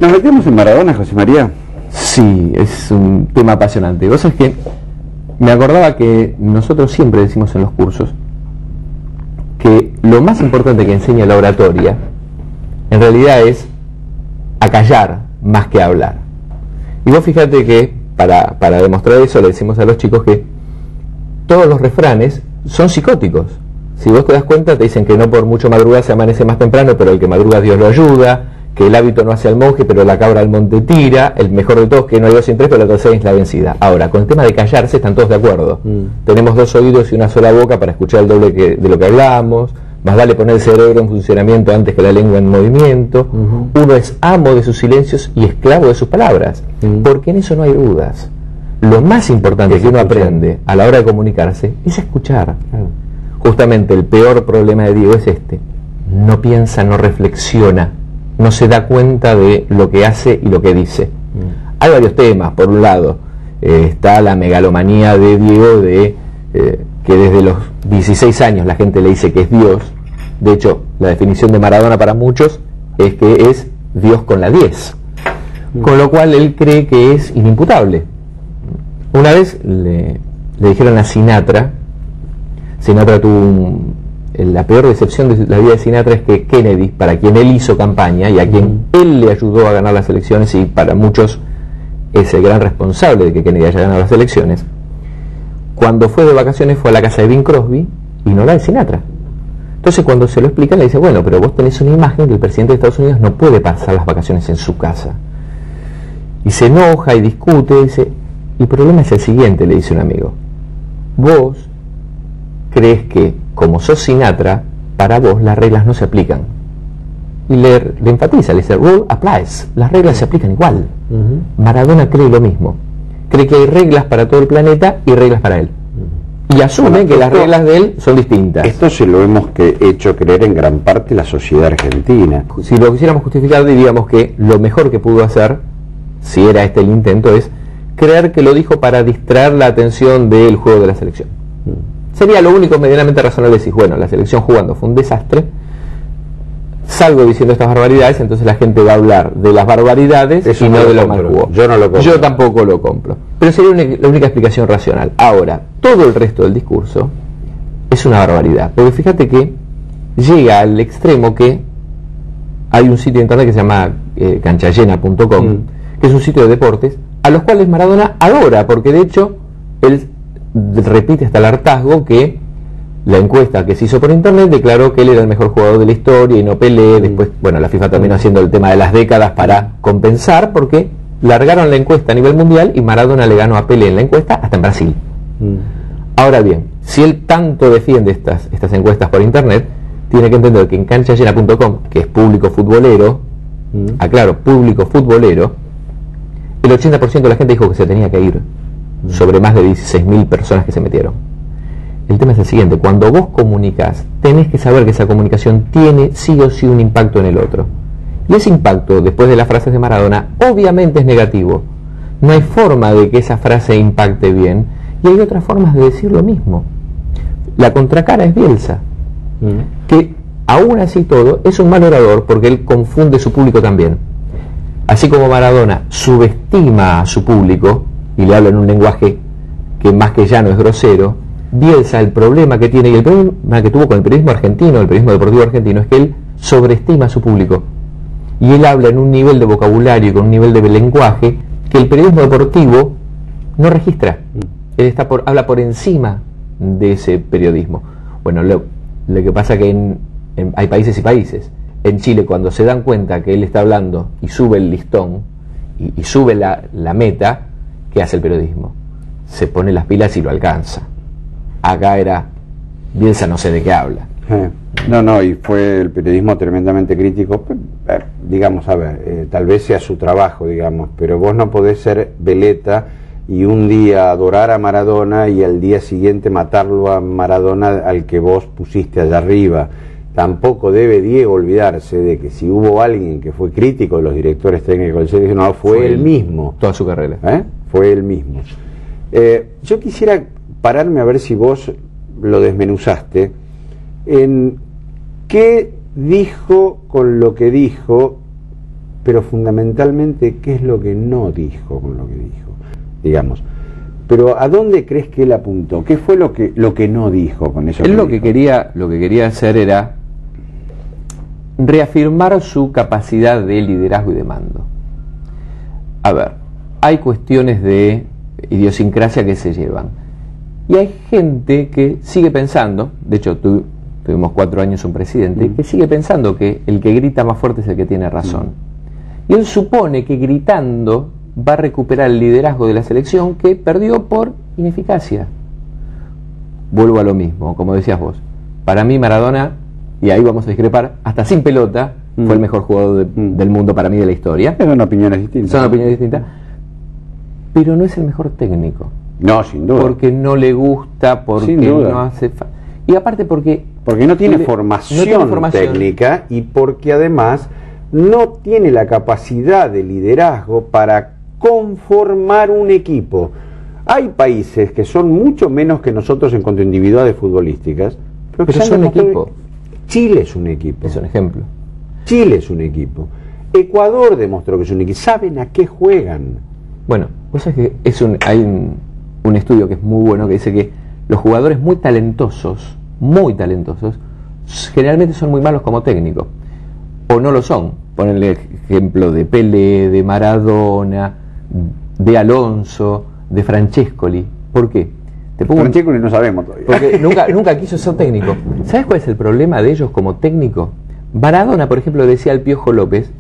¿Nos metemos en Maradona, José María? Sí, es un tema apasionante. Vos sabés que me acordaba que nosotros siempre decimos en los cursos que lo más importante que enseña la oratoria en realidad es a callar más que a hablar. Y vos fíjate que para demostrar eso le decimos a los chicos que todos los refranes son psicóticos. Si vos te das cuenta, te dicen que no por mucho madrugar se amanece más temprano, pero el que madruga Dios lo ayuda, que el hábito no hace al monje, pero la cabra al monte tira, el mejor de todos que no hay dos sin tres, pero la tercera es la vencida. Ahora, con el tema de callarse están todos de acuerdo. Tenemos dos oídos y una sola boca para escuchar el doble de lo que hablamos, más vale poner el cerebro en funcionamiento antes que la lengua en movimiento. Uno es amo de sus silencios y esclavo de sus palabras, porque en eso no hay dudas. Lo más importante que uno aprende a la hora de comunicarse es escuchar. Justamente el peor problema de Diego es este: no piensa, no reflexiona, no se da cuenta de lo que hace y lo que dice. Hay varios temas. Por un lado está la megalomanía de Diego de que desde los 16 años la gente le dice que es Dios. De hecho, la definición de Maradona para muchos es que es Dios con la 10, con lo cual él cree que es inimputable. Una vez le dijeron a Sinatra tuvo la peor decepción de la vida de Sinatra es que Kennedy, para quien él hizo campaña y a quien él le ayudó a ganar las elecciones, y para muchos es el gran responsable de que Kennedy haya ganado las elecciones, cuando fue de vacaciones fue a la casa de Bing Crosby y no la de Sinatra. Entonces cuando se lo explican le dice: bueno, pero vos tenés una imagen que el presidente de Estados Unidos no puede pasar las vacaciones en su casa. Y se enoja y discute y dice: el problema es el siguiente, le dice un amigo, vos crees que como sos Sinatra, para vos las reglas no se aplican. Y le enfatiza, le dice: rule applies, las reglas se aplican igual. Maradona cree lo mismo, cree que hay reglas para todo el planeta y reglas para él, y asume que las reglas de él son distintas. Esto se lo hemos hecho creer en gran parte la sociedad argentina. Si lo quisiéramos justificar, diríamos que lo mejor que pudo hacer, si era este el intento, es creer que lo dijo para distraer la atención del juego de la selección. Sería lo único medianamente razonable decir: bueno, la selección jugando fue un desastre, salgo diciendo estas barbaridades, entonces la gente va a hablar de las barbaridades y no de lo mal jugó. Yo no lo compro. Yo tampoco lo compro. Pero sería la única explicación racional. Ahora, todo el resto del discurso es una barbaridad. Porque fíjate que llega al extremo que hay un sitio de internet que se llama canchallena.com, que es un sitio de deportes, a los cuales Maradona adora, porque de hecho él repite hasta el hartazgo que la encuesta que se hizo por internet declaró que él era el mejor jugador de la historia y no Pelé. Después, bueno, la FIFA terminó haciendo el tema de las décadas para compensar, porque largaron la encuesta a nivel mundial y Maradona le ganó a Pelé en la encuesta hasta en Brasil. Ahora bien, si él tanto defiende estas encuestas por internet, tiene que entender que en canchallena.com, que es público futbolero, aclaro, público futbolero, el 80% de la gente dijo que se tenía que ir, sobre más de 16.000 personas que se metieron. El tema es el siguiente: cuando vos comunicas, tenés que saber que esa comunicación tiene sí o sí un impacto en el otro. Y ese impacto, después de las frases de Maradona, obviamente es negativo. No hay forma de que esa frase impacte bien, y hay otras formas de decir lo mismo. La contracara es Bielsa, que aún así todo es un mal orador, porque él confunde su público también. Así como Maradona subestima a su público y le habla en un lenguaje que más que llano es grosero, Bielsa, el problema que tiene, y el problema que tuvo con el periodismo argentino, el periodismo deportivo argentino, es que él sobreestima a su público, y él habla en un nivel de vocabulario y con un nivel de lenguaje que el periodismo deportivo no registra. Él habla por encima de ese periodismo. Bueno, lo que pasa que hay países y países. En Chile, cuando se dan cuenta que él está hablando y sube el listón y sube la meta, ¿qué hace el periodismo? Se pone las pilas y lo alcanza. Acá era Bielsa, no sé de qué habla. No, y fue el periodismo tremendamente crítico. Digamos, a ver, tal vez sea su trabajo, digamos, pero vos no podés ser veleta y un día adorar a Maradona y al día siguiente matarlo a Maradona, al que vos pusiste allá arriba. Tampoco debe Diego olvidarse de que si hubo alguien que fue crítico de los directores técnicos del seleccionado, no, fue él mismo. Toda su carrera. Fue él mismo. Yo quisiera pararme a ver si vos lo desmenuzaste en qué dijo con lo que dijo pero fundamentalmente qué es lo que no dijo con lo que dijo, digamos. Pero ¿a dónde crees que él apuntó? ¿Qué fue lo que no dijo con eso? Él lo que quería hacer era reafirmar su capacidad de liderazgo y de mando. A ver, hay cuestiones de idiosincrasia que se llevan. Y hay gente que sigue pensando, de hecho tuvimos 4 años un presidente, que sigue pensando que el que grita más fuerte es el que tiene razón. Y él supone que gritando va a recuperar el liderazgo de la selección que perdió por ineficacia. Vuelvo a lo mismo, como decías vos. Para mí Maradona, y ahí vamos a discrepar, hasta sin pelota, fue el mejor jugador del mundo para mí de la historia. Son opiniones distintas. Son opiniones distintas. Pero no es el mejor técnico. No, sin duda. Porque no le gusta, porque no hace y aparte porque no tiene formación técnica, y porque además no tiene la capacidad de liderazgo para conformar un equipo. Hay países que son mucho menos que nosotros en cuanto a individualidades futbolísticas, pero que son un equipo. Chile es un equipo. Es un ejemplo. Chile es un equipo. Ecuador demostró que es un equipo. Saben a qué juegan. Bueno, vos sabés que hay un estudio que es muy bueno que dice que los jugadores muy talentosos, generalmente son muy malos como técnicos. O no lo son. Ponen el ejemplo de Pelé, de Maradona, de Alonso, de Francescoli. ¿Por qué? Francescoli no sabemos todavía. Porque nunca quiso ser técnico. ¿Sabes cuál es el problema de ellos como técnico? Maradona, por ejemplo, decía al Piojo López,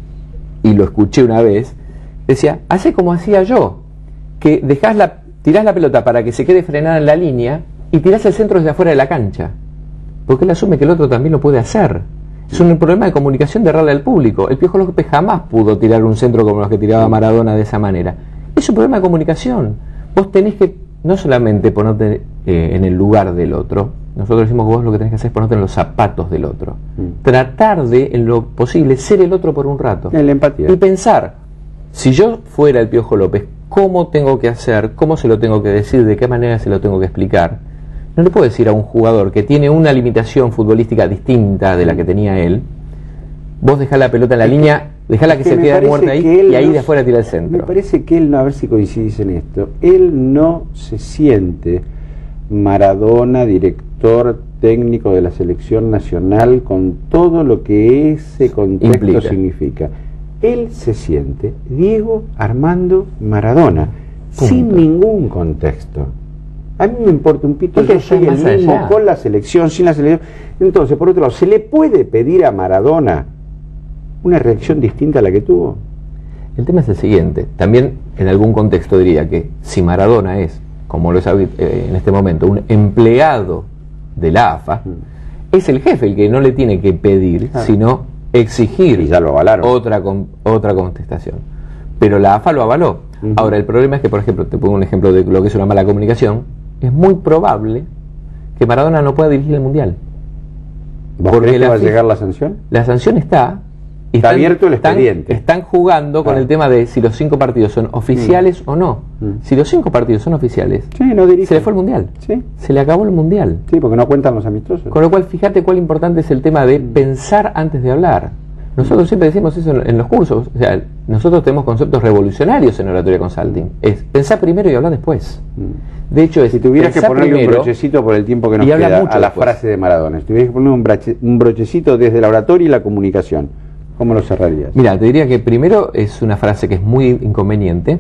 y lo escuché una vez, decía, hace como hacía yo, que tirás la pelota para que se quede frenada en la línea y tirás el centro desde afuera de la cancha. Porque él asume que el otro también lo puede hacer. Es un problema de comunicación de errarle al público. El Piojo López jamás pudo tirar un centro como los que tiraba Maradona de esa manera. Es un problema de comunicación. Vos tenés que no solamente ponerte en el lugar del otro. Nosotros decimos que vos lo que tenés que hacer es ponerte en los zapatos del otro. Tratar de, en lo posible, ser el otro por un rato. En la empatía. Y pensar, si yo fuera el Piojo López, ¿cómo tengo que hacer? ¿Cómo se lo tengo que decir? ¿De qué manera se lo tengo que explicar? No le puedo decir a un jugador que tiene una limitación futbolística distinta de la que tenía él, vos dejá la pelota en la línea, dejala que se quede muerta ahí y ahí de afuera tira el centro. Me parece que él, a ver si coincidís en esto, él no se siente Maradona, director técnico de la selección nacional, con todo lo que ese contexto significa. Él se siente Diego Armando Maradona, sin ningún contexto. A mí me importa un pito, yo soy el mismo con la selección, sin la selección. Entonces, por otro lado, ¿se le puede pedir a Maradona una reacción distinta a la que tuvo? El tema es el siguiente. También en algún contexto diría que si Maradona es, como lo es en este momento, un empleado de la AFA, es el jefe el que no le tiene que pedir, sino exigir, y ya lo avalaron, otra contestación. Pero la AFA lo avaló. Ahora, el problema es que, por ejemplo, te pongo un ejemplo de lo que es una mala comunicación. Es muy probable que Maradona no pueda dirigir el Mundial. ¿Vos crees que va a llegar la sanción? La sanción está abierto el expediente. Están jugando con el tema de si los 5 partidos son oficiales o no. Si los 5 partidos son oficiales, se le fue el Mundial. Se le acabó el Mundial. Sí, porque no cuentan los amistosos. Con lo cual, fíjate cuál importante es el tema de pensar antes de hablar. Nosotros siempre decimos eso en los cursos. O sea, nosotros tenemos conceptos revolucionarios en Oratoria Consulting. Es pensar primero y hablar después. De hecho, si tuvieras que ponerle un brochecito por el tiempo que nos queda a la frase de Maradona, si tuvieras que ponerle un brochecito desde la oratoria y la comunicación, ¿cómo lo cerrarías? Mira, te diría que primero es una frase que es muy inconveniente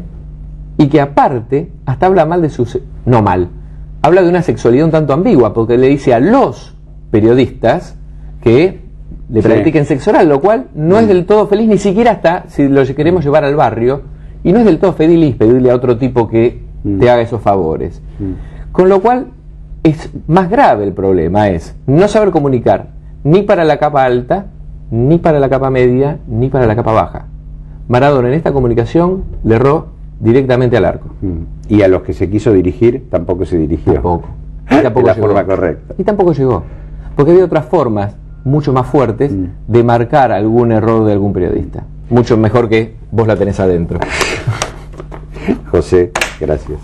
y que aparte hasta habla mal de habla de una sexualidad un tanto ambigua, porque le dice a los periodistas que le practiquen sexo oral, lo cual no es del todo feliz, ni siquiera hasta si lo queremos llevar al barrio, y no es del todo feliz pedirle a otro tipo que te haga esos favores. Con lo cual es más grave el problema, es no saber comunicar ni para la capa alta, ni para la capa media, ni para la capa baja. Maradona en esta comunicación le erró directamente al arco. Y a los que se quiso dirigir tampoco se dirigió. Tampoco de la forma correcta. Y tampoco llegó, porque había otras formas mucho más fuertes de marcar algún error de algún periodista. Mucho mejor que vos la tenés adentro. José, gracias.